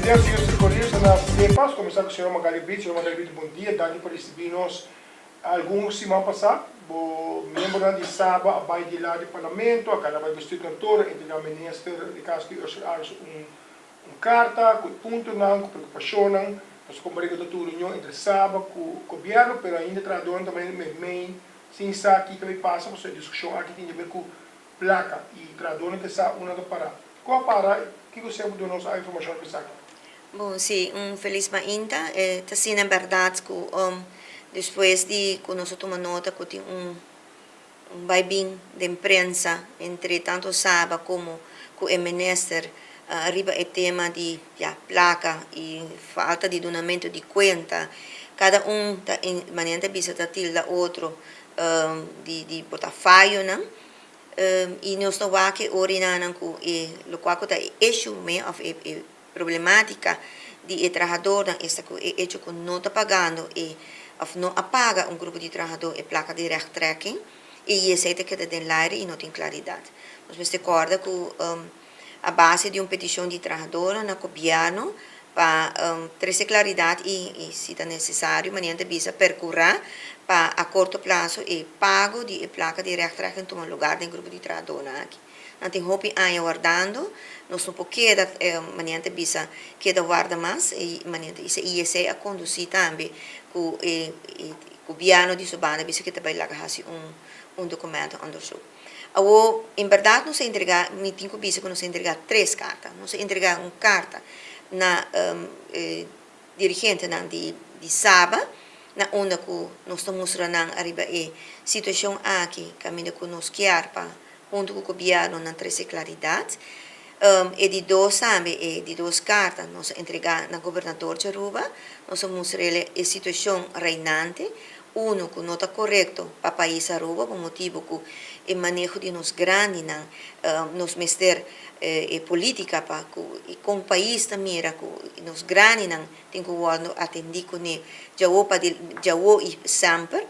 Presidente, senhores e colegas, na PEPAS, começar com o senhor Magali Brito. Senhor Magali Brito, bom dia. Daqui para receber-nos alguns semana passada, o membro de Saba, vai de lá do Parlamento, a cada vai vestir cantora, entre o ministro de caso que carta, com ponto não, com preocupação não, nós conversamos da tua reunião entre Saba com o governo, mas ainda traduzendo também meio sem isso aqui também passa, você discussão aqui tem a ver com placa e traduzendo que está uma da parada. Qual a parada? O que você pode nos a informação que está aqui? Bom, sim, feliz mainta. Está sendo, na verdade, que depois de que nós tomamos nota que tem vai bem de imprensa entre tanto Saba como o ministro arriba o tema de placa e falta de donamento de conta. Cada está em maneira de visitar o outro de portafólio, não? E nós estamos aqui orinando que o qual está issue of problemática de trabalhador esta que hecho que não está pagando e não apaga grupo de trabalhador e placa de rechttrekking e aceita que tem laire e não tem claridade. Nós me recorda que a base de petição de trabalhador no governo para trazer claridade e se é necessário, maneira de percorrer para a curto prazo e pago de placa de rechttrekking toma lugar do grupo de trabalhador aqui. Não tem roupa guardando, nós não podemos maneira de que guarda mais e maneira de IEC a conduzir também o governo de Subana bisa que também lá documento undershow. Agora, em verdade, nós entregar, me tenho que nós entregar 3 cartas. Nós entregar uma carta na dirigente de Saba, na onde nós estamos mostrando arriba a situação aqui, caminho que nós queremos para junto com o governo na trazer claridade. E de 2 também, de 2 cartas, nós entregar na governador de Aruba, nós mostramos a situação reinante, que não está correto para o país Aruba, por motivo que o manejo de nós grandes, nos mester política para que com o país também, que nós grandes tem que atender com já e sempre,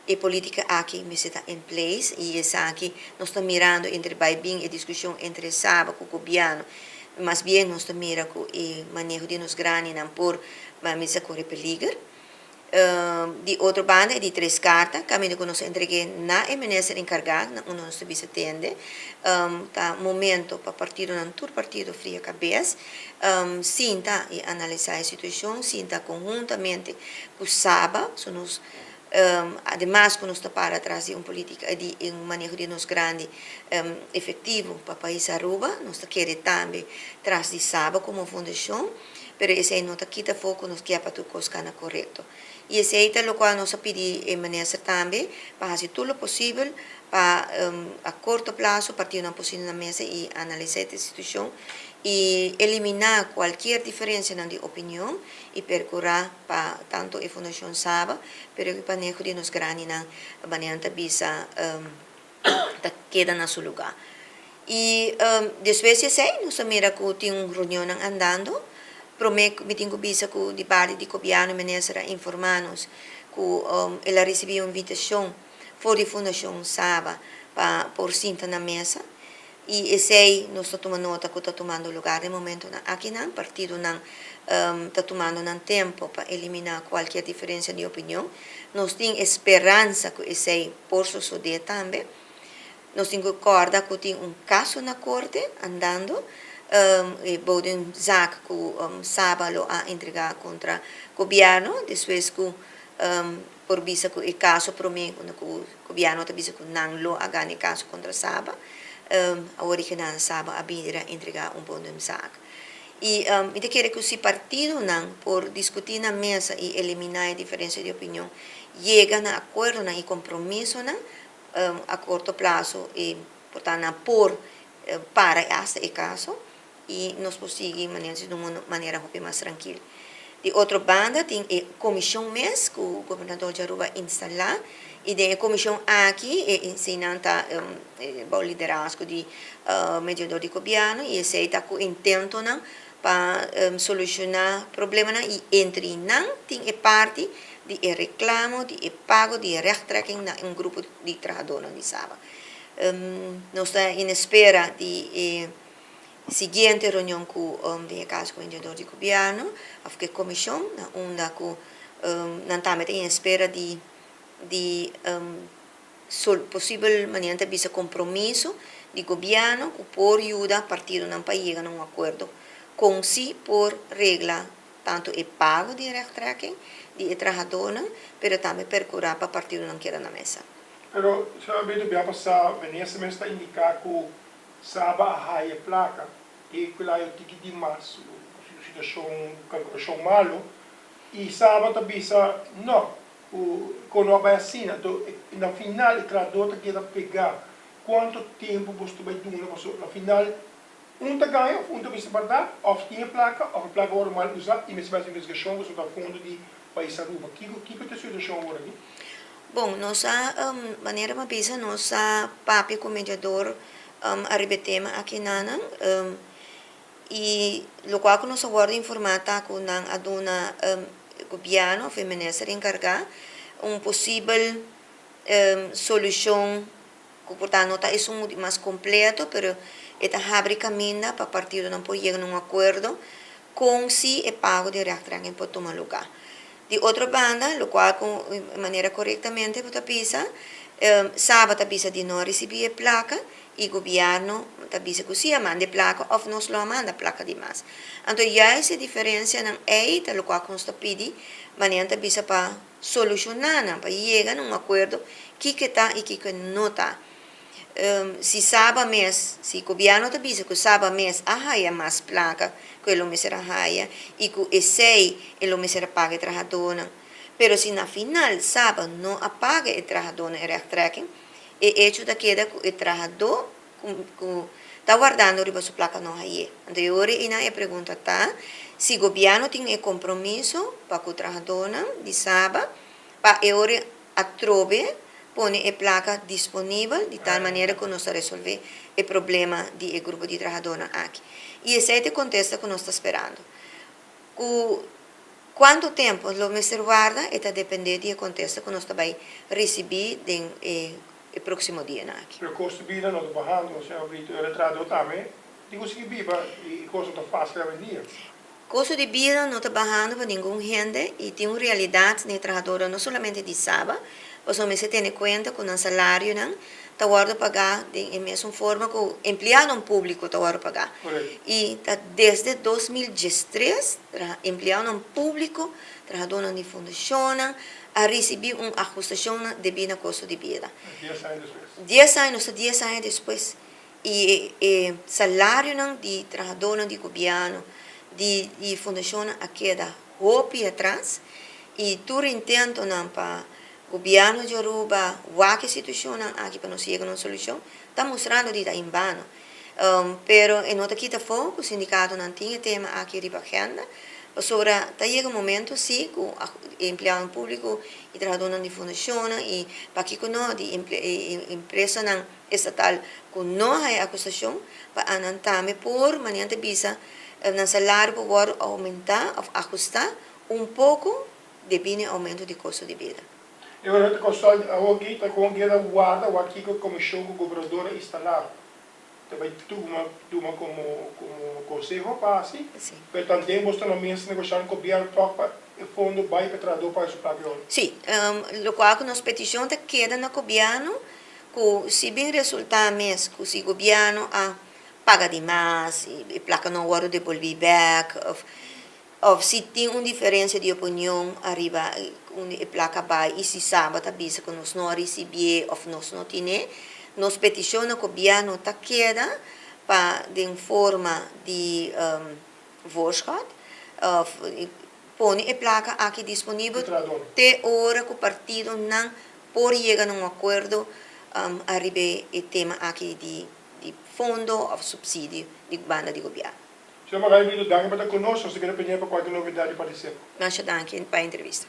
e política aqui está em place e essa aqui nós estamos mirando entre bem a discussão entre Saba com o governo, mas bem nós estamos mirando com o manejo de nós grandes por mesa correr peligro. De outra banda, de 3 cartas, caminho que nós entreguei na ministra encarregada, na onde nós atende, tá momento para todo partido fria cabeça, sinta e analisar a situação, sinta conjuntamente com Saba, nós además que nós está para trazer uma política de manejo de nós grande efetivo para o país Aruba, nós queremos também trazer Saba como fundação, mas esse não está aqui da foco nos que é para tudo coisa correto. E esse é o qual nós pedimos a ministra também para fazer tudo o possível para a curto prazo partir uma posição na mesa e analisar a situação e eliminar qualquer diferença de opinião e percorrer para tanto a Fundação Saba, pero o manejo de nos grandes na maneira de bisa queda no seu lugar. E depois de sei, nós mira que tem uma reunião andando, prometo me tenho vista que o debate de governo ministra informar-nos que ela recebeu uma invitação for a Fundação Saba para por cinta na mesa. E esse aí, nós estamos tomando nota que está tomando lugar no momento aqui não, partido não está tomando tempo para eliminar qualquer diferença de opinião. Nós temos esperança que esse aí possa suceder também. Nós temos que acordar que tem caso na corte andando, e pode zaak que Saba lo a entregar contra o governo, depois que por vista que o caso para mim, que o governo está vista que não lo a ganhar caso contra Saba, a original Saba a vir a entregar bom zaak. E eu quero que o partido não, por discutir na mesa e eliminar a diferença de opinião, chega a acordo e compromisso a curto prazo e portanto por para este caso e nós conseguimos de uma maneira mais tranquila. De outra banda, tem a comissão MES, que o governador de Aruba instalar, e tem a comissão aqui, ensinando o liderazgo de mediador de governo, e esse está com o intento para solucionar o problema, e entre não tem a parte de reclamo, de pago, de rechttrekking na grupo de trabalhadores de Saba. Nós estamos em espera de siguiente reunião com de caso com o engenheiro de governo, a comissão, onde não também tem espera de possível maneira de compromisso de governo por ajudar partido não para chegar a um acordo com si por regra tanto o pago de retracking de trabalhador, mas também percurar para partido não queda na mesa. Pero sabe do bem passar, Veneza mesmo está indicar que saba a raia placa e que lá eu tive de março, situação malo e saba também não quando vai assim, então na final o tradutor quer pegar quanto tempo você vai dar na final tá ganha, tá bisa verdade, ou tinha placa, ou a placa agora mal usada e mesmo assim investigação você está fundo de país Aruba. Que é a situação agora aqui? Bom, nossa maneira de pensar, nossa papi como mediador arriba tema aqui nana e lo qual nós agora informata com a dona governo feminista encargar possível solução que portanto não é muito mais completo, pero está abre caminho para partido não pode chegar a acordo com se o pago de reatrangem pode tomar lugar. De outra banda, lo qual de maneira corretamente pode pensar, sábado pisa de não receber placa e o governo pisa que se manda placa ou não se manda placa de mais. Então, já essa diferença não é lo qual nós pedi, maneira pisa para solucionar, para chegar a acordo que está e que não está. Se sábado mês, se o governo pisa que sábado mês há mais placa, que ele será raia e que esse ele será paga o trabalhador. Pero se na final sábado não apaga o trabalhador em retracking, é hecho da queda que o trabalhador está guardando riba sua placa não raia. Então agora a pergunta tá se o governo tem compromisso para que o trabalhador de sábado para agora atrove põe a placa disponível de tal maneira que nós resolver o problema do grupo de trabalhadores aqui. E esse é o contexto que nós estamos esperando. Quanto tempo o Mr. guarda, está dependendo do contexto que nós vamos receber no próximo dia aqui. O custo de vida não está bajando, não sei, o retrato também, digo que viva e o custo está fácil a vender. O custo de vida não está bajando para nenhum gente e tem uma realidade no trabalhador, não somente de sábado, mas você tem conta com o salário, está guarda pagar de mesma forma que o empregado público está guarda pagar. E desde 2013, o empregado público, trabalhador de fundação, a receber uma ajustação devido ao custo de vida. 10 anos depois. E o salário de trabalhador de governo, de fundação, queda roupa atrás. E tudo intento para o governo de Aruba, a situação aqui para nós chegar a uma solução, está mostrando que está em vano. Pero em outra quinta foco, o sindicato não tinha tema aqui de agenda, mas agora está chegando um momento, sim, que o empregado público e trabalhador de fundação e para que não de empresa estatal que não há acusação, para anantame por maneira visa no salário para aumentar, ajustar pouco devido ao aumento de custo de vida. Eu não estou aqui, está com a guarda, o aqui que a comissão que o governador instalar. Também toma como conselho para assim. Mas também você não mesmo negociar com o governo para o fundo vai para o trabalhador para o superior. Sim, o qual que nos petição queda no governo, que se bem resultar mesmo, que se o governo paga demais, e placa não agora devolver back, ou se tem uma diferença de opinião arriba a placa vai e se sabe também que nós não recebemos ou nós não temos, nos peticiona que o governo está queda para de forma de voorschot, põe a placa aqui disponível até hora que o partido não pode chegar a acordo arriba o tema aqui de fundo ou subsídio de banda de governo. Senhor Magalhães, danke para conosco, se quer pedir para qualquer novidade aparecer. Nós danke para a entrevista.